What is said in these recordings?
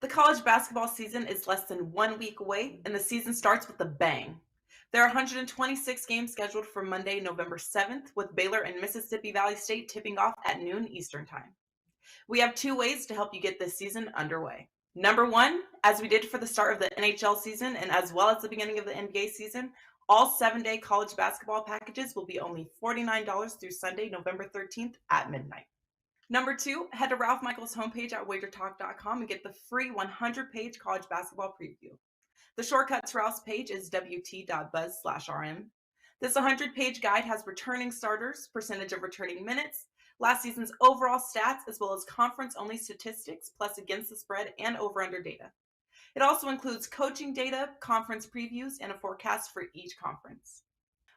The college basketball season is less than 1 week away, and the season starts with a bang. There are 126 games scheduled for Monday, November 7th, with Baylor and Mississippi Valley State tipping off at noon Eastern Time. We have two ways to help you get this season underway. Number one, as we did for the start of the NHL season and as well as the beginning of the NBA season, all 7-day college basketball packages will be only $49 through Sunday, November 13th at midnight. Number two, head to Ralph Michaels' homepage at WagerTalk.com and get the free 100-page college basketball preview. The shortcut to Ralph's page is wt.buzz/rm. This 100-page guide has returning starters, percentage of returning minutes, last season's overall stats, as well as conference-only statistics, plus against the spread and over-under data. It also includes coaching data, conference previews, and a forecast for each conference.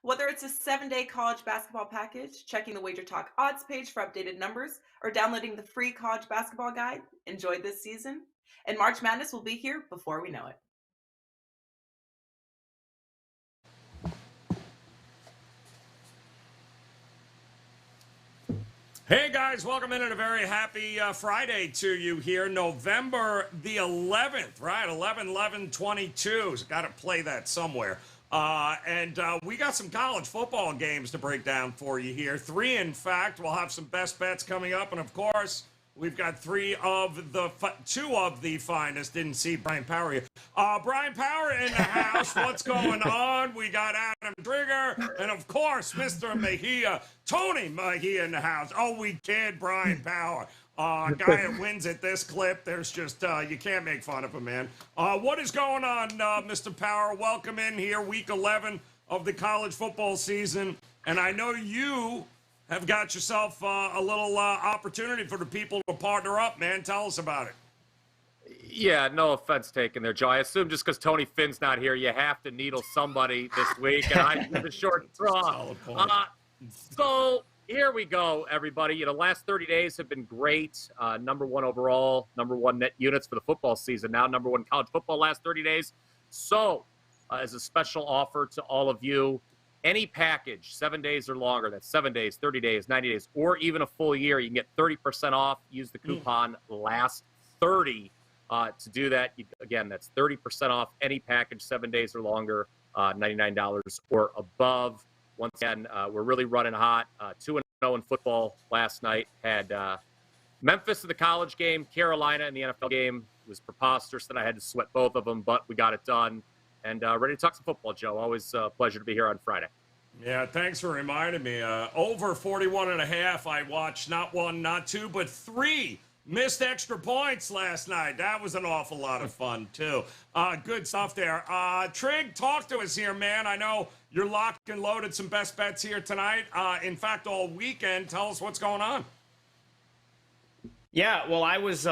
Whether it's a 7-day college basketball package, checking the Wager Talk odds page for updated numbers, or downloading the free college basketball guide, enjoy this season. And March Madness will be here before we know it. Hey guys, welcome in and a very happy Friday to you here, November the 11th, right? 11/11/22. Got to play that somewhere. And we got some college football games to break down for you here. 3, in fact. We'll have some best bets coming up, and of course, we've got 2 of the finest. Didn't see Bryan Power here. Bryan Power in the house. What's going on? We got Adam Drigger, and of course, Mr. Mejia, Tony Mejia in the house. Oh, we kid Bryan Power. Guy that wins at this clip, there's just, you can't make fun of him, man. What is going on, Mr. Power? Welcome in here, week 11 of the college football season. And I know you have got yourself a little opportunity for the people to partner up, man. Tell us about it. Yeah, no offense taken there, Joe. I assume just because Tony Finn's not here, you have to needle somebody this week, and I'm the short straw. So here we go, everybody. You know, last 30 days have been great. Number 1 overall, number 1 net units for the football season. Now number 1 college football last 30 days. So as a special offer to all of you, any package, 7 days or longer, that's 7 days, 30 days, 90 days, or even a full year, you can get 30% off. Use the coupon LAST30 to do that. Again, that's 30% off any package, 7 days or longer, $99 or above. Once again, we're really running hot. 2-0 in football last night. Had Memphis in the college game, Carolina in the NFL game. It was preposterous that I had to sweat both of them, but we got it done. And ready to talk some football, Joe. Always a pleasure to be here on Friday. Yeah, thanks for reminding me. Over 41.5, I watched not 1, not 2, but 3 missed extra points last night. That was an awful lot of fun, too. Good stuff there. Trig, talk to us here, man. I know you're locked and loaded some best bets here tonight. In fact, all weekend. Tell us what's going on. Yeah, well, I was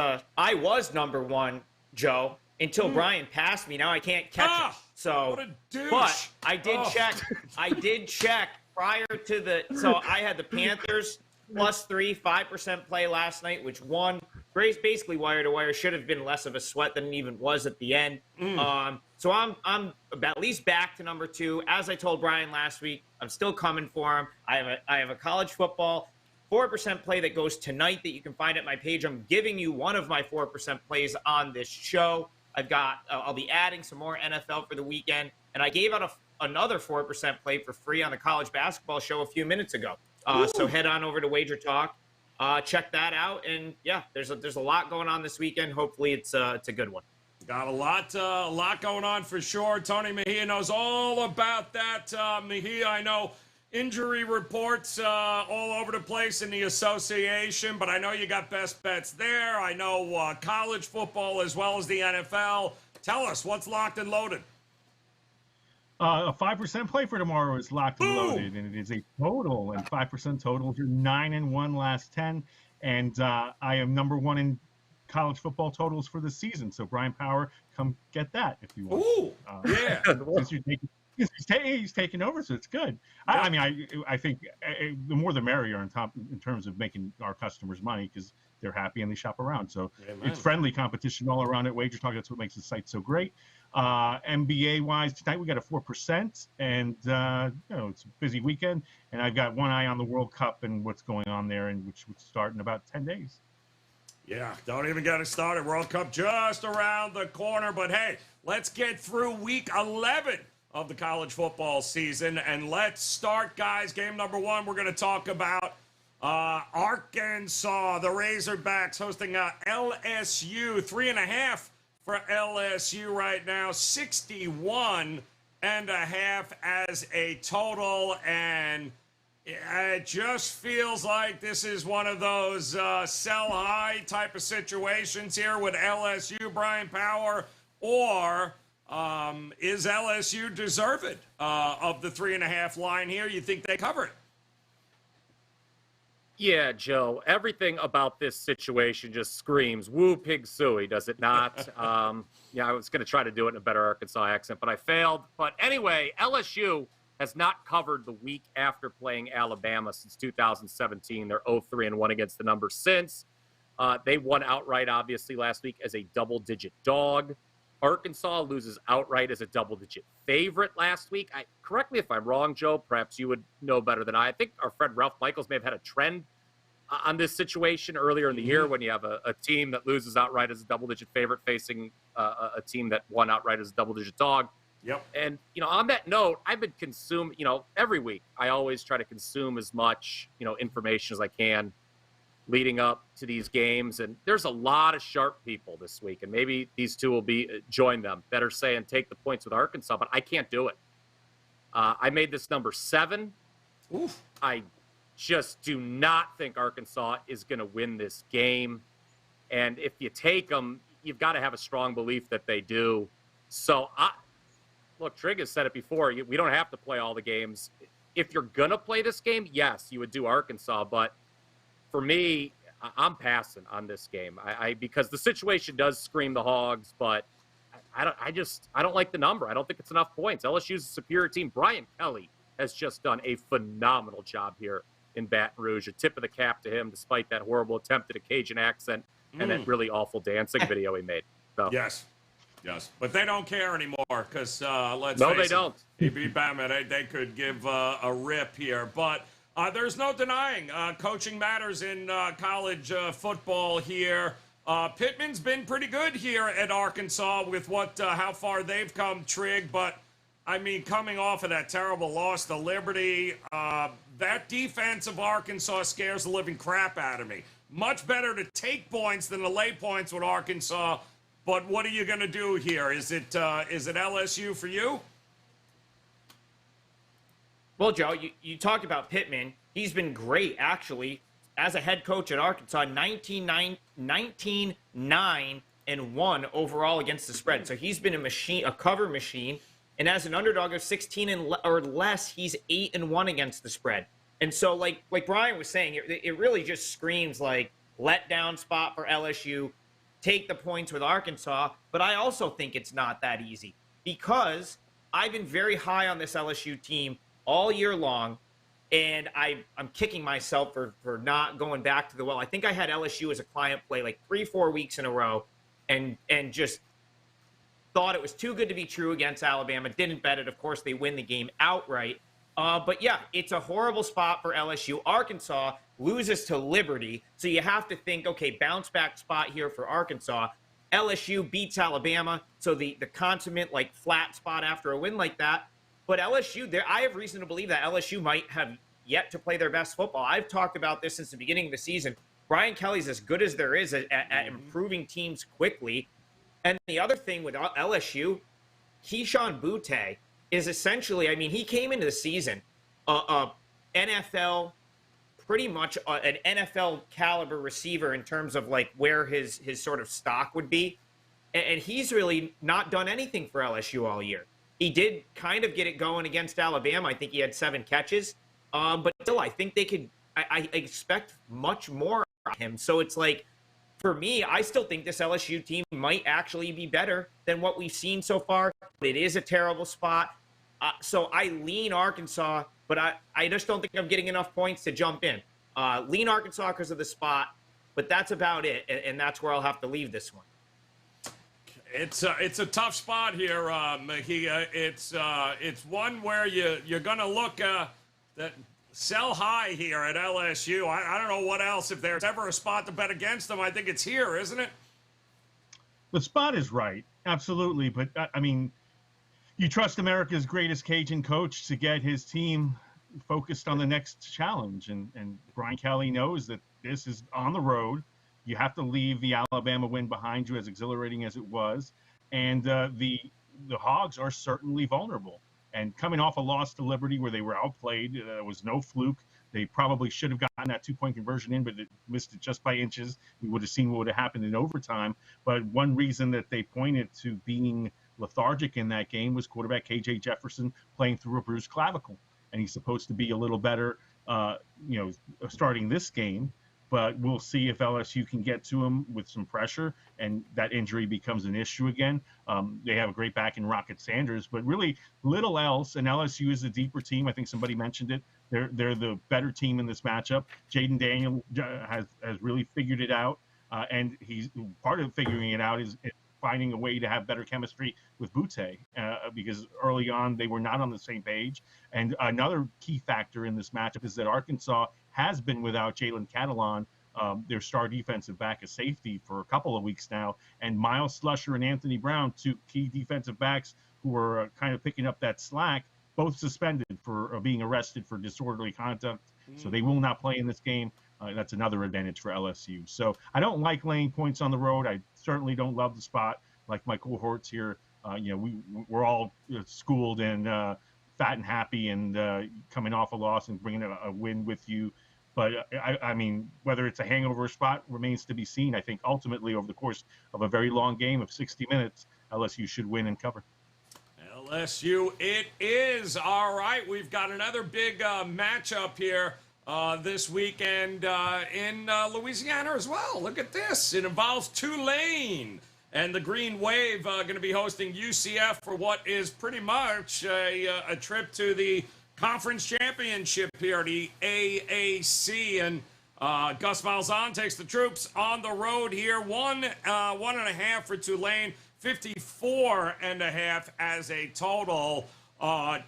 number 1, Joe, until Brian passed me. Now I can't catch him. So, what a douche. But I did check. I did check prior to the. So I had the Panthers +3, 5% play last night, which won. Basically wire to wire. Should have been less of a sweat than it even was at the end. So I'm at least back to number 2. As I told Brian last week, I'm still coming for him. I have a college football 4% play that goes tonight that you can find at my page. I'm giving you one of my 4% plays on this show. I'll be adding some more NFL for the weekend, and I gave out another 4% play for free on the college basketball show a few minutes ago. So head on over to Wager Talk, check that out, and yeah, there's a lot going on this weekend. Hopefully, it's a good one. Got a lot going on for sure. Tony Mejia knows all about that. Mejia, I know injury reports all over the place in the association, but I know you got best bets there. I know college football as well as the NFL. Tell us, what's locked and loaded? A 5% play for tomorrow is locked and loaded, and it is a total, and 5% total. You're 9-1 last 10, and I am number 1 in college football totals for the season. So Bryan Power, come get that if you want. Ooh, yeah. Since he's taking over, so it's good. I mean, I think the more the merrier in terms of making our customers money, because they're happy and they shop around. So it's friendly competition all around at Wager Talk. That's what makes the site so great. NBA wise, tonight we got a 4%, and it's a busy weekend, and I've got one eye on the World Cup and what's going on there, and which would start in about 10 days. Yeah, don't even get us started. World Cup just around the corner. But hey, let's get through week 11 of the college football season. And let's start, guys. Game number one, we're going to talk about Arkansas, the Razorbacks hosting LSU. 3.5 for LSU right now. 61.5 as a total. And it just feels like this is one of those sell high type of situations here with LSU, Bryan Power, or is LSU deserved of the 3.5 line here? You think they cover it? Yeah, Joe, everything about this situation just screams woo pig suey, does it not? Yeah, I was going to try to do it in a better Arkansas accent, but I failed. But anyway, LSU has not covered the week after playing Alabama since 2017. They're 0-3-1 against the number since. They won outright, obviously, last week as a double-digit dog. Arkansas loses outright as a double-digit favorite last week. Correct me if I'm wrong, Joe. Perhaps you would know better than I. I think our friend Ralph Michaels may have had a trend on this situation earlier in the year when you have a team that loses outright as a double-digit favorite facing a team that won outright as a double-digit dog. Yep. And, on that note, I've been consuming, every week I always try to consume as much, information as I can leading up to these games. And there's a lot of sharp people this week, and maybe these two will join them that are saying take the points with Arkansas, but I can't do it. I made this number 7. Oof. I just do not think Arkansas is going to win this game. And if you take them, you've got to have a strong belief that they do. So look, Trig has said it before. We don't have to play all the games. If you're going to play this game, yes, you would do Arkansas. But for me, I'm passing on this game. Because the situation does scream the Hogs, but I don't like the number. I don't think it's enough points. LSU's a superior team. Brian Kelly has just done a phenomenal job here in Baton Rouge. A tip of the cap to him, despite that horrible attempt at a Cajun accent and that really awful dancing video he made. So. Yes, but they don't care anymore because they don't. He beat Bama. They could give a rip here, but there's no denying coaching matters in college football here. Pittman's been pretty good here at Arkansas with how far they've come, Trig, but coming off of that terrible loss to Liberty, that defense of Arkansas scares the living crap out of me. Much better to take points than to lay points with Arkansas. But what are you going to do here? Is it LSU for you? Well, Joe, you talked about Pittman. He's been great, actually, as a head coach at Arkansas. 19-9-1 overall against the spread. So he's been a cover machine. And as an underdog of 16 or less, he's 8-1 against the spread. And so, like Brian was saying, it really just screams like letdown spot for LSU. Take the points with Arkansas, but I also think it's not that easy because I've been very high on this LSU team all year long, and I'm kicking myself for not going back to the well. I think I had LSU as a client play like 3-4 weeks in a row and just thought it was too good to be true against Alabama. Didn't bet it. Of course, they win the game outright. But yeah, it's a horrible spot for LSU. Arkansas loses to Liberty, so you have to think, okay, bounce back spot here for Arkansas. LSU beats Alabama, so the consummate flat spot after a win like that. But LSU, I have reason to believe that LSU might have yet to play their best football. I've talked about this since the beginning of the season. Brian Kelly's as good as there is at improving teams quickly. And the other thing with LSU, Keyshawn Butte is essentially, he came into the season NFL, pretty much an NFL caliber receiver in terms of where his sort of stock would be. And he's really not done anything for LSU all year. He did kind of get it going against Alabama. I think he had 7 catches. But still, I think I expect much more out of him. So it's for me, I still think this LSU team might actually be better than what we've seen so far. It is a terrible spot. So I lean Arkansas, but I just don't think I'm getting enough points to jump in. Lean Arkansas because of the spot, but that's about it, and that's where I'll have to leave this one. It's a tough spot here, Mahia. It's one where you're going to look that Sell high here at LSU. I don't know what else. If there's ever a spot to bet against them, I think it's here, isn't it? The spot is right, absolutely. But I mean, you trust America's greatest Cajun coach to get his team focused on the next challenge, and Brian Kelly knows that this is on the road. You have to leave the Alabama win behind you, as exhilarating as it was, and the Hogs are certainly vulnerable. And coming off a loss to Liberty where they were outplayed, there was no fluke. They probably should have gotten that 2-point conversion in, but they missed it just by inches. We would have seen what would have happened in overtime. But one reason that they pointed to being lethargic in that game was quarterback KJ Jefferson playing through a bruised clavicle. And he's supposed to be a little better, starting this game. But we'll see if LSU can get to him with some pressure and that injury becomes an issue again. They have a great back in Rocket Sanders, but really little else. And LSU is a deeper team. I think somebody mentioned it. They're the better team in this matchup. Jaden Daniel has really figured it out. And he's part of figuring it out is finding a way to have better chemistry with Butte because early on they were not on the same page. And another key factor in this matchup is that Arkansas has been without Jalen Catalon, their star defensive back, a safety, for a couple of weeks now. And Miles Slusher and Anthony Brown, two key defensive backs who are kind of picking up that slack, both suspended for being arrested for disorderly conduct. So they will not play in this game. That's another advantage for LSU. So I don't like laying points on the road. I certainly don't love the spot. Like my cohorts here, we're all schooled and fat and happy and coming off a loss and bringing a win with you. But I mean, whether it's a hangover spot remains to be seen. I think ultimately over the course of a very long game of 60 minutes, LSU should win and cover. LSU it is. All right, we've got another big matchup here this weekend in Louisiana as well. Look at this. It involves Tulane and the Green Wave going to be hosting UCF for what is pretty much a trip to the conference championship here, the AAC. And Gus Malzahn takes the troops on the road here. 1.5 for Tulane, 54.5 as a total.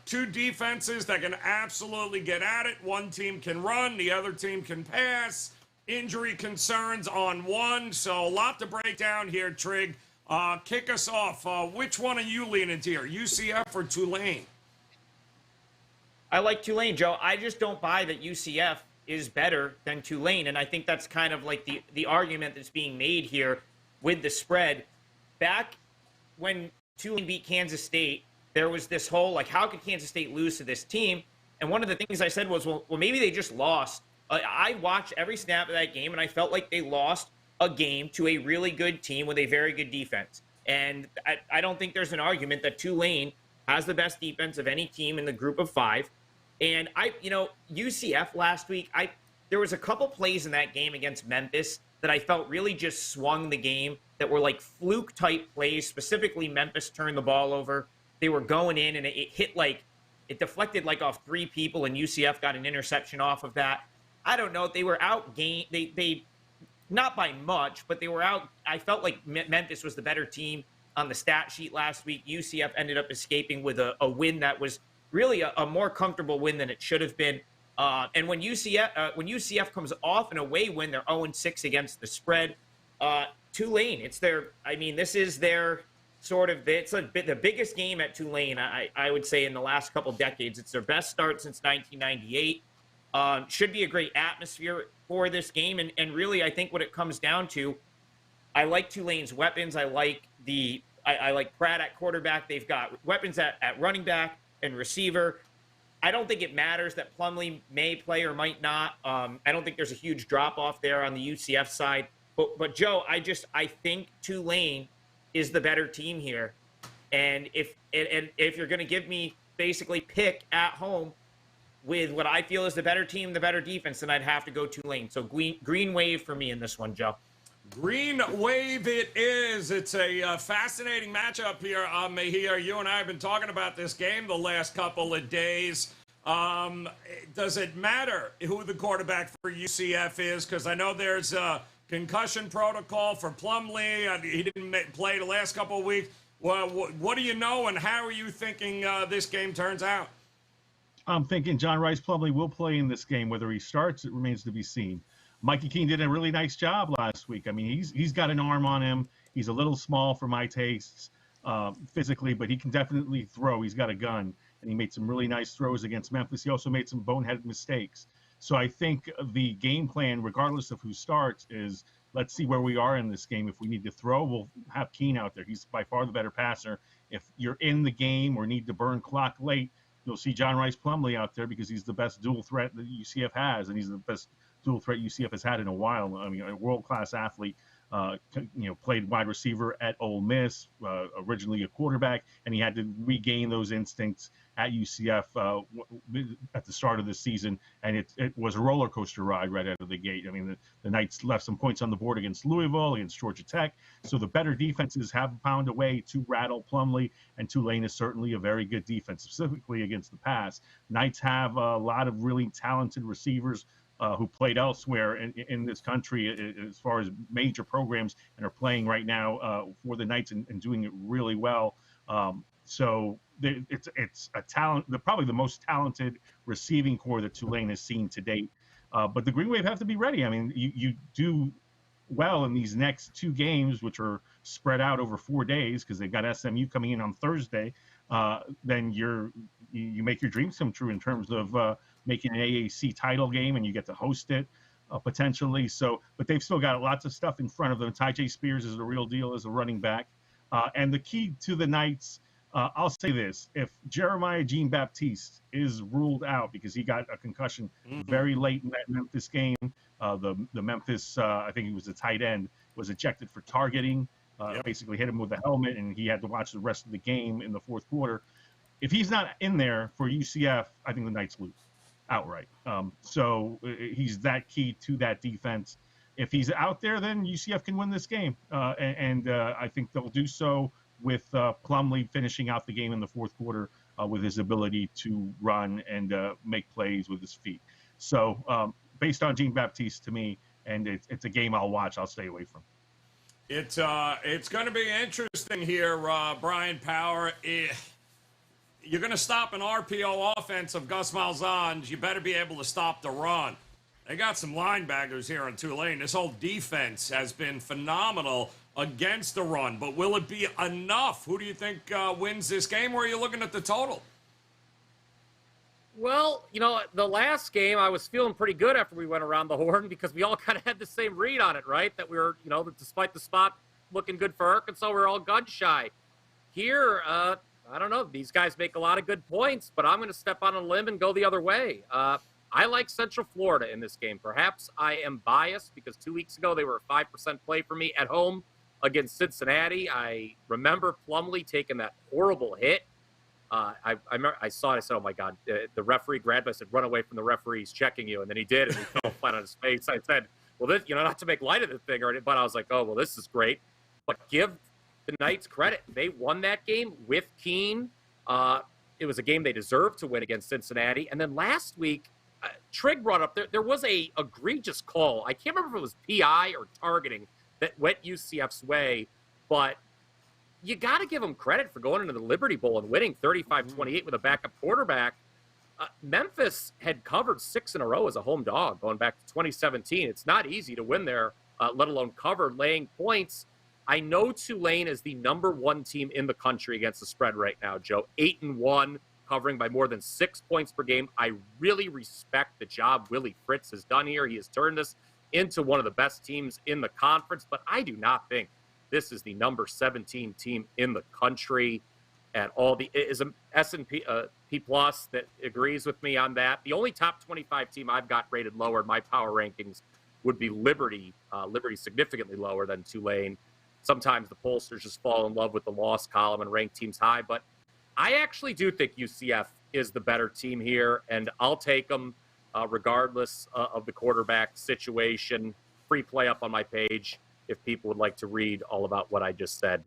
Two defenses that can absolutely get at it. One team can run, the other team can pass. Injury concerns on one, so a lot to break down here, Trig. Kick us off. Which one are you leaning to here, UCF or Tulane? I like Tulane, Joe. I just don't buy that UCF is better than Tulane, and I think that's kind of like the argument that's being made here with the spread. Back when Tulane beat Kansas State, there was this whole, like, how could Kansas State lose to this team? And one of the things I said was, well, maybe they just lost. I watched every snap of that game, and I felt like they lost a game to a really good team with a very good defense. And I don't think there's an argument that Tulane has the best defense of any team in the group of five. And UCF last week, there was a couple plays in that game against Memphis that I felt really just swung the game, that were like fluke-type plays. Specifically, Memphis turned the ball over. They were going in, and it deflected like off three people, and UCF got an interception off of that. I don't know. They were outgained. They not by much, but they were out. I felt like Memphis was the better team on the stat sheet last week. UCF ended up escaping with a win that was really a more comfortable win than it should have been. And when UCF comes off an away win, they're 0-6 against the spread. Tulane, this is their sort of, it's the biggest game at Tulane, I would say, in the last couple decades. It's their best start since 1998. Should be a great atmosphere for this game. And really, I think what it comes down to, I like Tulane's weapons. I like Pratt at quarterback. They've got weapons at running back and receiver. I don't think it matters that Plumlee may play or might not. I don't think there's a huge drop-off there on the UCF side. But Joe, I think Tulane is the better team here. And if you're going to give me basically pick at home with what I feel is the better team, the better defense, then I'd have to go Tulane. So Green Wave for me in this one, Joe. Green Wave it is. It's a fascinating matchup here, Mejia. You and I have been talking about this game the last couple of days. Does it matter who the quarterback for UCF is? Because I know there's a concussion protocol for Plumlee. He didn't play the last couple of weeks. Well, what do you know, and how are you thinking this game turns out? I'm thinking John Rice Plumlee will play in this game. Whether he starts, it remains to be seen. Mikey Keene did a really nice job last week. I mean, he's got an arm on him. He's a little small for my tastes physically, but he can definitely throw. He's got a gun, and he made some really nice throws against Memphis. He also made some boneheaded mistakes. So I think the game plan, regardless of who starts, is let's see where we are in this game. If we need to throw, we'll have Keene out there. He's by far the better passer. If you're in the game or need to burn clock late, you'll see John Rice Plumlee out there because he's the best dual threat that UCF has, and he's the best dual threat UCF has had in a while. I mean, a world-class athlete, played wide receiver at Ole Miss, originally a quarterback, and he had to regain those instincts at UCF at the start of the season, and it was a roller coaster ride right out of the gate. I mean, the Knights left some points on the board against Louisville, against Georgia Tech, so the better defenses have found a way to rattle Plumlee, and Tulane is certainly a very good defense, specifically against the pass. Knights have a lot of really talented receivers who played elsewhere in this country as far as major programs and are playing right now for the Knights and doing it really well. So it's a talent, probably the most talented receiving core that Tulane has seen to date. But the Green Wave have to be ready. I mean, you do well in these next two games, which are spread out over 4 days because they've got SMU coming in on Thursday. Then you make your dreams come true in terms of making an AAC title game, and you get to host it potentially. So, but they've still got lots of stuff in front of them. Ty Spears is the real deal as a running back. And the key to the Knights, I'll say this: if Jeremiah Jean-Baptiste is ruled out because he got a concussion very late in that Memphis game, the Memphis, I think he was a tight end, was ejected for targeting. Basically hit him with the helmet, and he had to watch the rest of the game in the fourth quarter. If he's not in there for UCF, I think the Knights lose outright. So he's that key to that defense. If he's out there, then UCF can win this game, and I think they'll do so with Plumlee finishing out the game in the fourth quarter with his ability to run and make plays with his feet. So based on Jean-Baptiste, to me, and it's a game I'll watch, I'll stay away from. It's going to be interesting here, Bryan Power. You're going to stop an RPO offense of Gus Malzahn's. You better be able to stop the run. They got some linebackers here in Tulane. This whole defense has been phenomenal against the run, but will it be enough? Who do you think wins this game, or are you looking at the total? Well, the last game I was feeling pretty good after we went around the horn because we all kind of had the same read on it, right? That we were, despite the spot looking good for Arkansas, we were all gun shy. Here, I don't know. These guys make a lot of good points, but I'm going to step on a limb and go the other way. I like Central Florida in this game. Perhaps I am biased because 2 weeks ago they were a 5% play for me at home against Cincinnati. I remember Plumlee taking that horrible hit. I saw it. I said, "Oh my God!" The referee grabbed me. I said, "Run away from the referee! He's checking you." And then he did, and he fell flat on his face. I said, "Well, this, not to make light of the thing, but I was like, oh well, this is great." But give the Knights credit; they won that game with Keene. It was a game they deserved to win against Cincinnati. And then last week, Trigg brought up there was a egregious call. I can't remember if it was PI or targeting that went UCF's way, but you got to give them credit for going into the Liberty Bowl and winning 35-28 with a backup quarterback. Memphis had covered 6 in a row as a home dog going back to 2017. It's not easy to win there, let alone cover laying points. I know Tulane is the #1 team in the country against the spread right now, Joe. 8-1, covering by more than 6 points per game. I really respect the job Willie Fritz has done here. He has turned this into one of the best teams in the conference, but I do not think this is the number 17 team in the country at all. Is a S&P P plus that agrees with me on that. The only top 25 team I've got rated lower in my power rankings would be Liberty. Liberty significantly lower than Tulane. Sometimes the pollsters just fall in love with the loss column and rank teams high, but I actually do think UCF is the better team here, and I'll take them regardless of the quarterback situation. Free play up on my page if people would like to read all about what I just said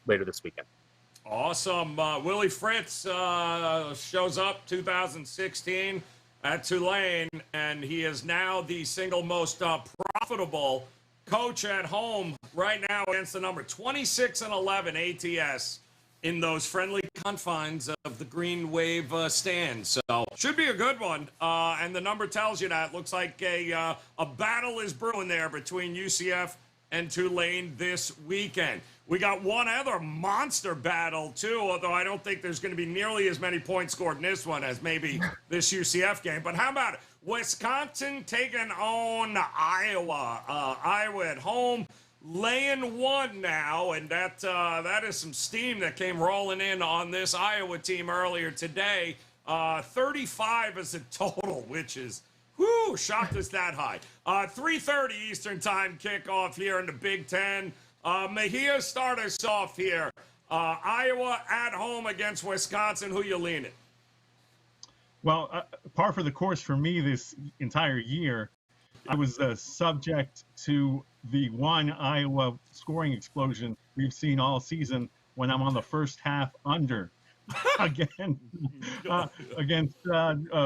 later this weekend. Awesome. Willie Fritz shows up 2016 at Tulane, and he is now the single most profitable coach at home right now against the number 26-11 ATS in those friendly confines of the Green Wave stand. So should be a good one. And the number tells you that. Looks like a battle is brewing there between UCF and Tulane this weekend. We got one other monster battle, too, although I don't think there's going to be nearly as many points scored in this one as maybe this UCF game. But how about it? Wisconsin taking on Iowa. Iowa at home, laying 1 now, and that is some steam that came rolling in on this Iowa team earlier today. 35 is the total, which is, whoo, shocked us that high. 3:30 Eastern Time kickoff here in the Big Ten. Mejia, start us off here. Iowa at home against Wisconsin. Who you leaning? Well, par for the course for me this entire year. I was subject to the one Iowa scoring explosion we've seen all season when I'm on the first half under against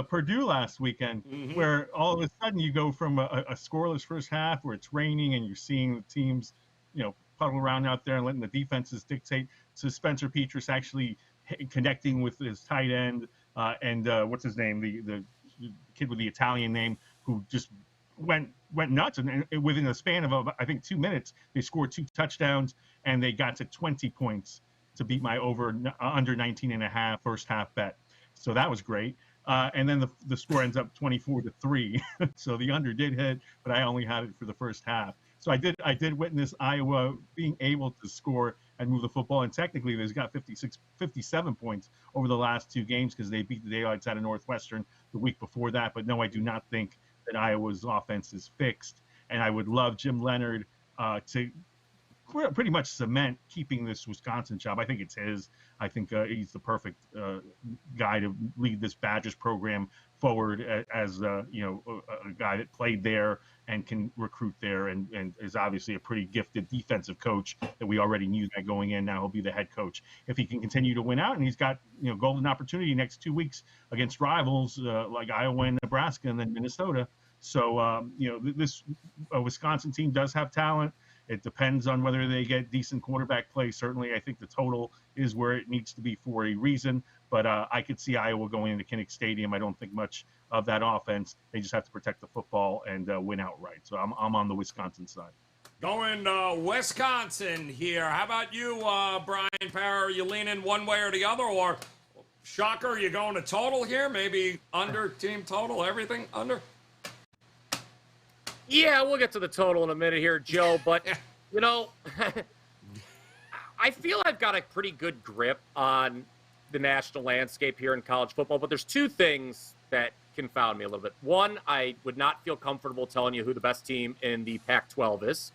Purdue last weekend, where all of a sudden you go from a scoreless first half where it's raining and you're seeing the teams, puddle around out there and letting the defenses dictate, to Spencer Petras actually connecting with his tight end and what's his name, the kid with the Italian name, who just went nuts, and within a span of I think 2 minutes they scored 2 touchdowns and they got to 20 points to beat my under 19.5 first half bet. So that was great. And then the score ends up 24-3. So the under did hit, but I only had it for the first half. So I did witness Iowa being able to score and move the football, and technically they've got 57 points over the last 2 games because they beat the daylights out of Northwestern the week before that. But no, I do not think that Iowa's offense is fixed, and I would love Jim Leonard to pretty much cement keeping this Wisconsin job. I think it's his. I think he's the perfect guy to lead this Badgers program forward as a guy that played there and can recruit there, and is obviously a pretty gifted defensive coach that we already knew that going in. Now he'll be the head coach if he can continue to win out, and he's got golden opportunity next 2 weeks against rivals like Iowa and Nebraska and then Minnesota. So this Wisconsin team does have talent. It depends on whether they get decent quarterback play. Certainly, I think the total is where it needs to be for a reason. But I could see Iowa going into Kinnick Stadium. I don't think much of that offense. They just have to protect the football and win outright. So I'm on the Wisconsin side. Going Wisconsin here. How about you, Bryan Power? Are you leaning one way or the other? Or, shocker, are you going to total here? Maybe under team total, everything under? Yeah, we'll get to the total in a minute here, Joe. But, I feel I've got a pretty good grip on the national landscape here in college football. But there's 2 things that confound me a little bit. One, I would not feel comfortable telling you who the best team in the Pac-12 is.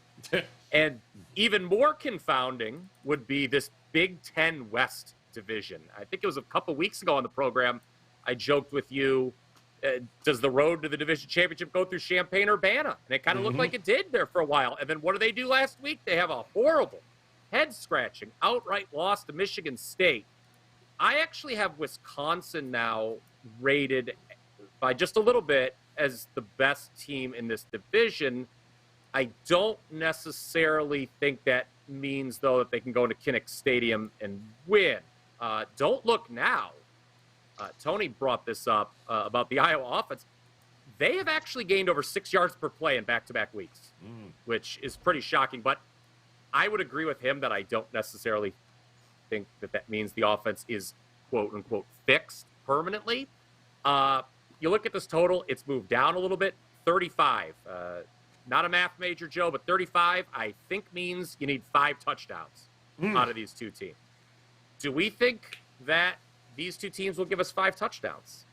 And even more confounding would be this Big Ten West division. I think it was a couple weeks ago on the program, I joked with you, does the road to the division championship go through Champaign-Urbana? And it kind of looked like it did there for a while. And then what do they do last week? They have a horrible, head-scratching, outright loss to Michigan State. I actually have Wisconsin now rated by just a little bit as the best team in this division. I don't necessarily think that means, though, that they can go into Kinnick Stadium and win. Don't look now. Tony brought this up about the Iowa offense. They have actually gained over 6 yards per play in back-to-back weeks, which is pretty shocking. But I would agree with him that I don't necessarily think that means the offense is, quote-unquote, fixed permanently. You look at this total, it's moved down a little bit, 35. Not a math major, Joe, but 35, I think, means you need 5 touchdowns out of these 2 teams. Do we think that these 2 teams will give us 5 touchdowns?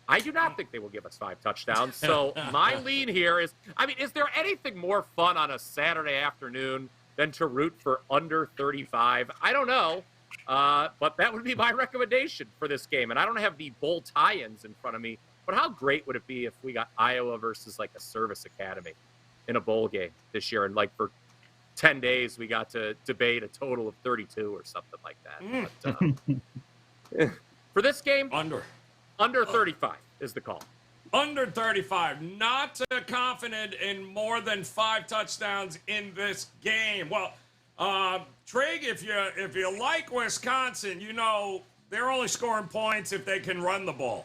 I do not think they will give us 5 touchdowns. So my lean here is, is there anything more fun on a Saturday afternoon than to root for under 35? I don't know, but that would be my recommendation for this game. And I don't have the bowl tie-ins in front of me, but how great would it be if we got Iowa versus like a service academy in a bowl game this year, and like for 10 days we got to debate a total of 32 or something like that. But, for this game, under 35 is the call. Under 35. Not confident in more than 5 touchdowns in this game. Well, Trig, if you like Wisconsin, you know they're only scoring points if they can run the ball.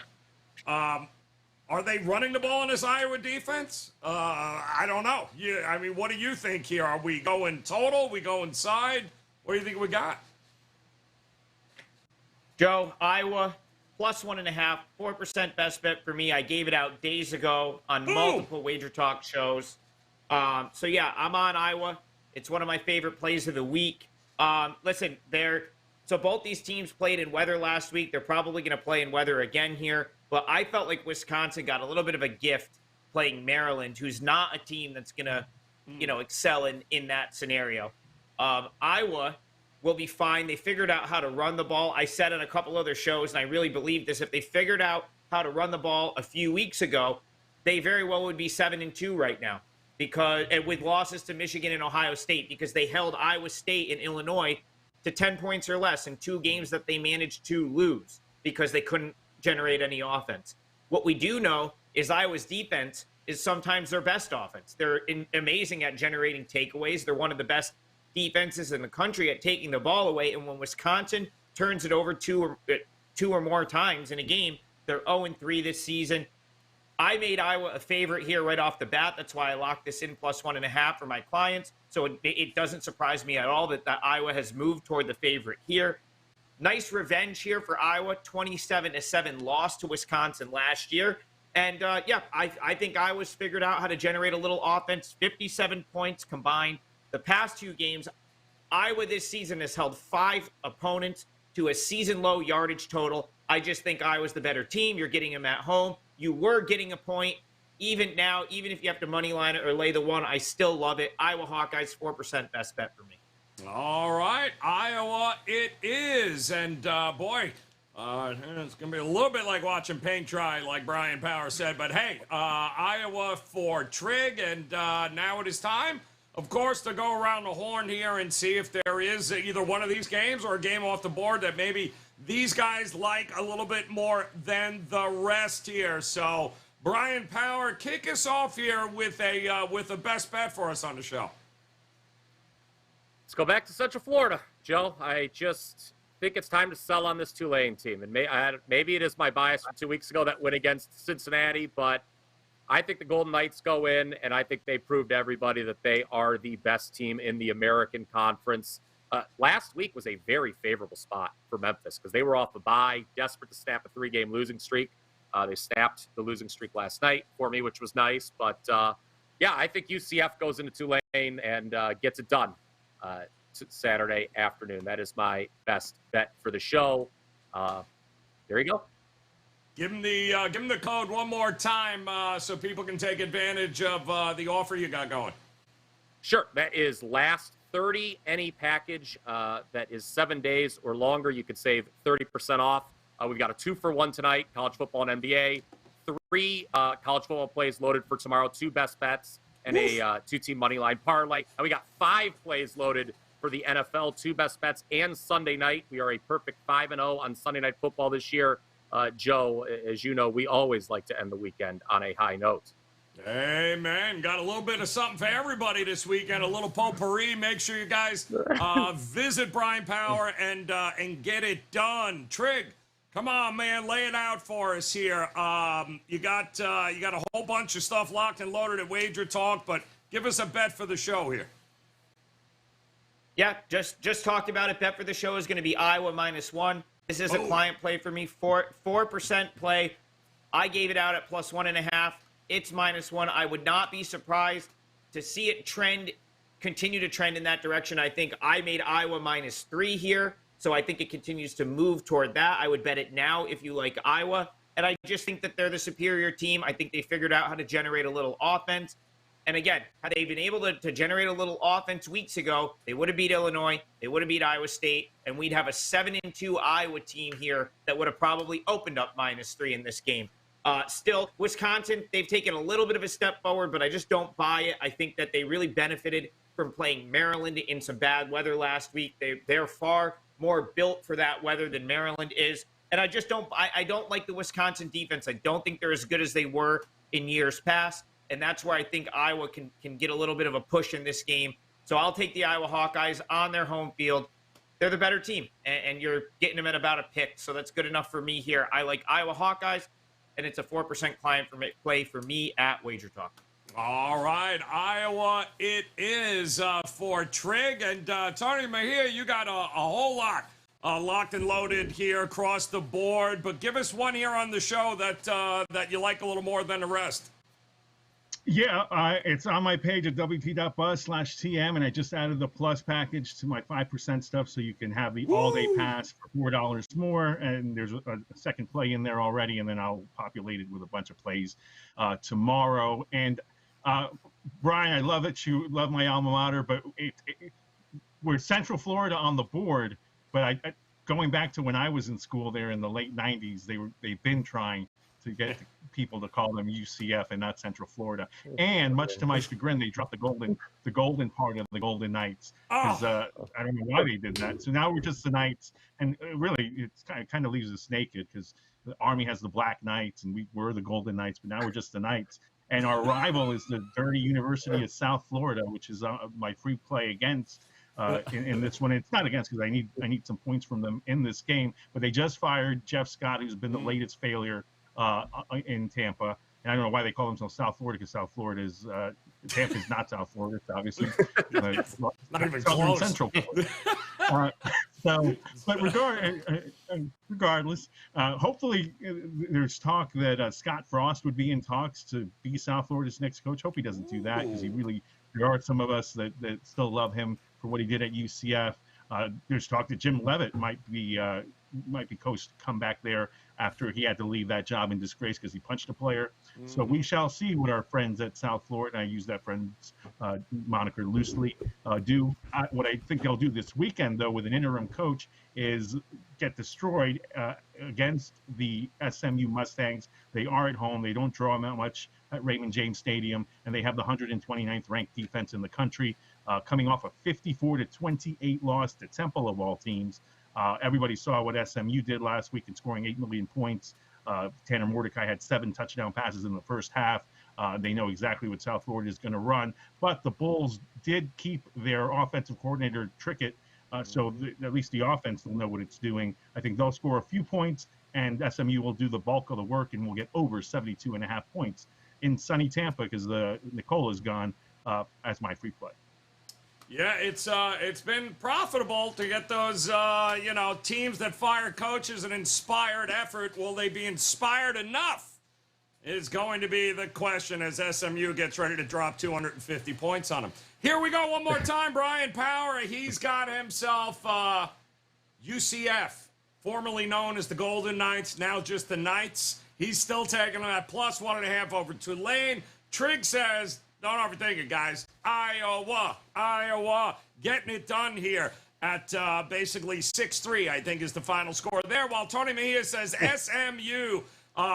Are they running the ball in this Iowa defense? I don't know. I mean, what do you think here? Are we going total? We going side? What do you think we got? Joe, Iowa, +1.5, 4% best bet for me. I gave it out days ago on multiple WagerTalk shows. So, yeah, I'm on Iowa. It's one of my favorite plays of the week. Listen, so both these teams played in weather last week. They're probably going to play in weather again here. But I felt like Wisconsin got a little bit of a gift playing Maryland, who's not a team that's going to, excel in that scenario. Iowa will be fine. They figured out how to run the ball. I said on a couple other shows, and I really believe this, if they figured out how to run the ball a few weeks ago, they very well would be 7-2 right now, and with losses to Michigan and Ohio State, because they held Iowa State and Illinois to 10 points or less in 2 games that they managed to lose because they couldn't generate any offense. What we do know is Iowa's defense is sometimes their best offense. They're amazing at generating takeaways. They're one of the best defenses in the country at taking the ball away. And when Wisconsin turns it over two or more times in a game, they're 0-3 this season. I made Iowa a favorite here right off the bat. That's why I locked this in +1.5 for my clients. So it doesn't surprise me at all that Iowa has moved toward the favorite here. Nice revenge here for Iowa, 27-7 loss to Wisconsin last year. And, I think Iowa's figured out how to generate a little offense, 57 points combined. The past 2 games, Iowa this season has held 5 opponents to a season-low yardage total. I just think Iowa's the better team. You're getting them at home. You were getting a point. Even now, even if you have to money line it or lay the 1, I still love it. Iowa Hawkeyes, 4% best bet for me. All right, Iowa it is. And, boy, it's going to be a little bit like watching paint dry, like Bryan Power said. But, hey, Iowa for Trig. And now it is time, of course, to go around the horn here and see if there is either one of these games or a game off the board that maybe these guys like a little bit more than the rest here. So, Bryan Power, kick us off here with a best bet for us on the show. Let's go back to Central Florida, Joe. I just think it's time to sell on this Tulane team. And maybe it is my bias from 2 weeks ago that win against Cincinnati, but I think the Golden Knights go in, and I think they proved to everybody that they are the best team in the American Conference. Last week was a very favorable spot for Memphis because they were off a bye, desperate to snap a 3-game losing streak. They snapped the losing streak last night for me, which was nice. But, I think UCF goes into Tulane and gets it done. Saturday afternoon. That is my best bet for the show. There you go. Give them the code one more time so people can take advantage of the offer you got going. Sure. That is last 30 any package that is 7 days or longer. You could save 30% off. We've got a 2-for-1 tonight, college football and NBA. 3 college football plays loaded for tomorrow, 2 best bets, and a 2-team money line parlay. And we got 5 plays loaded for the NFL, 2 best bets, and Sunday night. We are a perfect 5-0 on Sunday Night Football this year. Joe, as you know, we always like to end the weekend on a high note. Hey, man, got a little bit of something for everybody this weekend, a little potpourri. Make sure you guys visit Bryan Power and get it done. Trig, come on, man, lay it out for us here. You got a whole bunch of stuff locked and loaded at WagerTalk, but give us a bet for the show here. Yeah, just talked about it. Bet for the show is going to be Iowa -1. This is a client play for me, 4% play. I gave it out at +1.5. It's -1. I would not be surprised to see it continue to trend in that direction. I think I made Iowa -3 here, so I think it continues to move toward that. I would bet it now if you like Iowa, and I just think that they're the superior team. I think they figured out how to generate a little offense. And again, had they been able to generate a little offense weeks ago, they would have beat Illinois, they would have beat Iowa State, and we'd have a 7-2 Iowa team here that would have probably opened up -3 in this game. Still, Wisconsin, they've taken a little bit of a step forward, but I just don't buy it. I think that they really benefited from playing Maryland in some bad weather last week. They're far more built for that weather than Maryland is. And I just don't like the Wisconsin defense. I don't think they're as good as they were in years past. And that's where I think Iowa can get a little bit of a push in this game. So I'll take the Iowa Hawkeyes on their home field. They're the better team, and you're getting them at about a pick, so that's good enough for me here. I like Iowa Hawkeyes, and it's a 4% client play for me at WagerTalk. All right, Iowa it is for Trig. And Tony Mejia, you got a whole lot locked and loaded here across the board. But give us one here on the show that you like a little more than the rest. Yeah, it's on my page at wt.buzz/TM, and I just added the plus package to my 5% stuff, so you can have the all-day pass for $4 more, and there's a second play in there already, and then I'll populate it with a bunch of plays tomorrow. And Brian, I love that you love my alma mater, but we're Central Florida on the board, but going back to when I was in school there in the late 90s, they've been trying to get people to call them UCF and not Central Florida. And much to my chagrin, they dropped the golden part of the Golden Knights, because I don't know why they did that. So now we're just the Knights, and really it kind of leaves us naked, because the Army has the Black Knights and we're the Golden Knights, but now we're just the Knights. And our rival is the dirty University of South Florida, which is my free play against. In this one, it's not against, because I need some points from them in this game. But they just fired Jeff Scott, who's been the latest failure in Tampa. And I don't know why they call themselves South Florida, because South Florida is Tampa is not South Florida. It's obviously not even Southern close. Central Florida. But regardless, hopefully there's talk that Scott Frost would be in talks to be South Florida's next coach. Hope he doesn't do that, because there are some of us that still love him for what he did at UCF. There's talk that Jim Leavitt might be coached to come back there after he had to leave that job in disgrace because he punched a player. So we shall see what our friends at South Florida, and I use that friend's moniker loosely, do. What I think they'll do this weekend, though, with an interim coach, is get destroyed against the SMU Mustangs. They are at home. They don't draw them out much at Raymond James Stadium, and they have the 129th ranked defense in the country, coming off a 54-28 loss to Temple, of all teams. Everybody saw what SMU did last week in scoring 8 million points. Tanner Mordecai had 7 touchdown passes in the first half. They know exactly what South Florida is going to run. But the Bulls did keep their offensive coordinator Trickett, so at least the offense will know what it's doing. I think they'll score a few points, and SMU will do the bulk of the work, and we'll get over 72.5 points in sunny Tampa, because Nicola's gone, as my free play. Yeah, it's been profitable to get those teams that fire coaches and inspired effort. Will they be inspired enough? Is going to be the question as SMU gets ready to drop 250 points on them. Here we go one more time. Bryan Power, he's got himself UCF, formerly known as the Golden Knights, now just the Knights. He's still taking them at plus 1.5 over Tulane. Trig says, don't overthink it, guys. Iowa, getting it done here at basically 6-3, I think is the final score there. While Tony Mejia says SMU,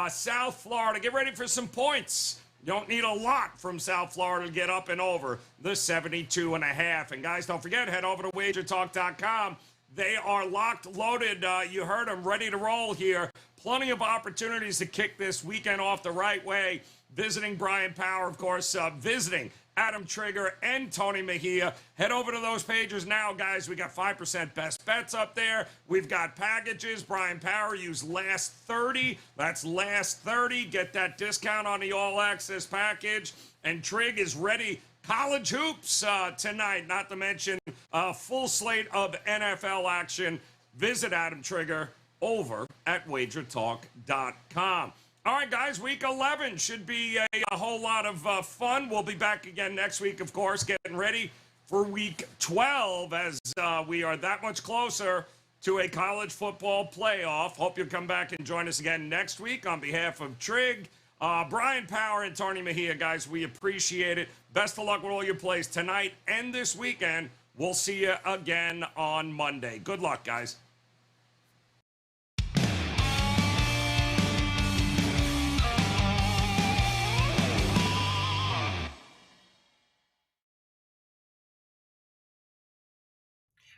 South Florida, get ready for some points. You don't need a lot from South Florida to get up and over the 72.5. And guys, don't forget, head over to WagerTalk.com. They are locked, loaded. You heard them, ready to roll here. Plenty of opportunities to kick this weekend off the right way. Visiting Bryan Power, of course, visiting Adam Trigger and Tony Mejia. Head over to those pages now, guys. We got 5% best bets up there. We've got packages. Bryan Power, use last 30. That's last 30. Get that discount on the all-access package. And Trig is ready. College hoops tonight, not to mention a full slate of NFL action. Visit Adam Trigger over at WagerTalk.com. All right, guys, week 11 should be a whole lot of fun. We'll be back again next week, of course, getting ready for week 12 as we are that much closer to a college football playoff. Hope you'll come back and join us again next week. On behalf of Trig, Bryan Power, and Tony Mejia, guys, we appreciate it. Best of luck with all your plays tonight and this weekend. We'll see you again on Monday. Good luck, guys.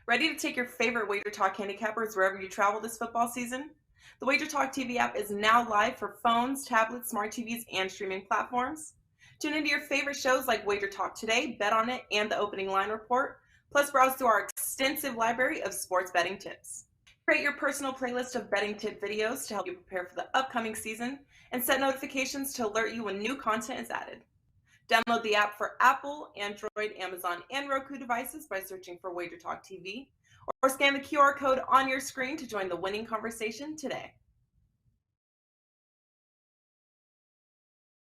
Ready to take your favorite WagerTalk handicappers wherever you travel this football season? The WagerTalk TV app is now live for phones, tablets, smart TVs, and streaming platforms. Tune into your favorite shows like WagerTalk Today, Bet on It, and the Opening Line Report. Plus, browse through our extensive library of sports betting tips. Create your personal playlist of betting tip videos to help you prepare for the upcoming season, and set notifications to alert you when new content is added. Download the app for Apple, Android, Amazon, and Roku devices by searching for WagerTalk TV, or scan the QR code on your screen to join the winning conversation today.